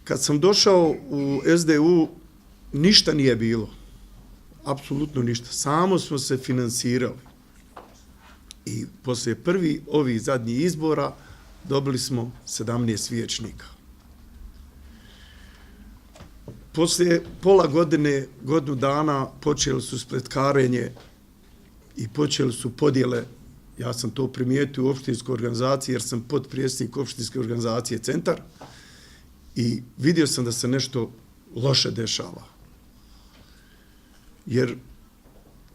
Kad sam došao u SDU, ništa nije bilo. Apsolutno ništa. Samo smo se finansirali. I poslije prvi ovih zadnjih izbora dobili smo 17 vijećnika. Poslije pola godine, godinu dana, počeli su spletkarenje i počeli su podjele. Ja sam to primijetio u opštinskoj organizaciji jer sam potpredsjednik opštinske organizacije Centar i vidio sam da se nešto loše dešava. Jer,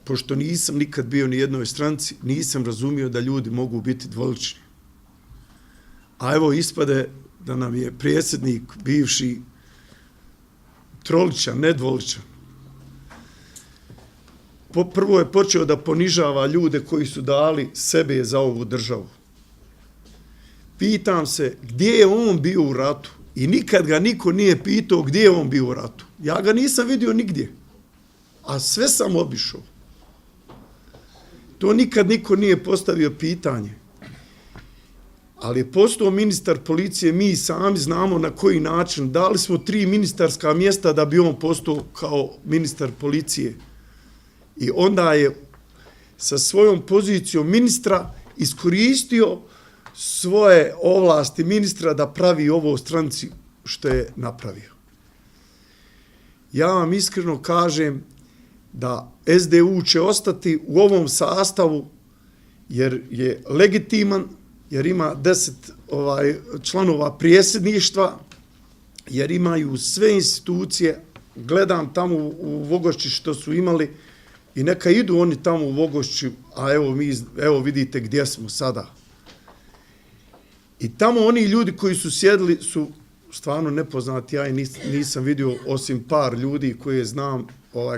pošto nisam nikad bio ni jednoj stranci, nisam razumio da ljudi mogu biti dvolični. A evo ispade da nam je predsjednik bivši troličan, ne dvoličan. Prvo je počeo da ponižava ljude koji su dali sebe za ovu državu. Pitam se gdje je on bio u ratu i nikad ga niko nije pitao gdje je on bio u ratu. Ja ga nisam vidio nigdje, a sve sam obišao. To nikad niko nije postavio pitanje. Ali je postao ministar policije, mi sami znamo na koji način. Dali smo 3 ministarska mjesta da bi on postao kao ministar policije. I onda je sa svojom pozicijom ministra iskoristio svoje ovlasti ministra da pravi ovo stranci što je napravio. Ja vam iskreno kažem da SDU će ostati u ovom sastavu jer je legitiman, jer ima 10 članova predsjedništva, jer imaju sve institucije. Gledam tamo u Vogošći što su imali i neka idu oni tamo u Vogošću, a evo vidite gdje smo sada. I tamo oni ljudi koji su sjedili su stvarno nepoznati, ja nisam vidio osim par ljudi koje znam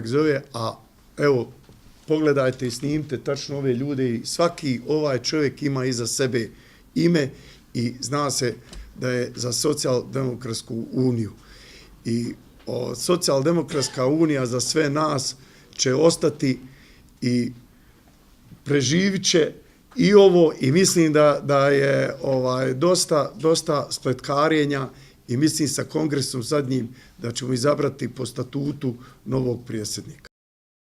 zove, a evo pogledajte i snimite tačno ove ljude i svaki ovaj čovjek ima iza sebe ime i zna se da je za Socijaldemokratsku uniju. I Socijaldemokratska unija za sve nas će ostati i preživit će i ovo i mislim da je dosta spletkarenja i mislim sa kongresom zadnjim da ćemo izabrati po statutu novog predsjednika.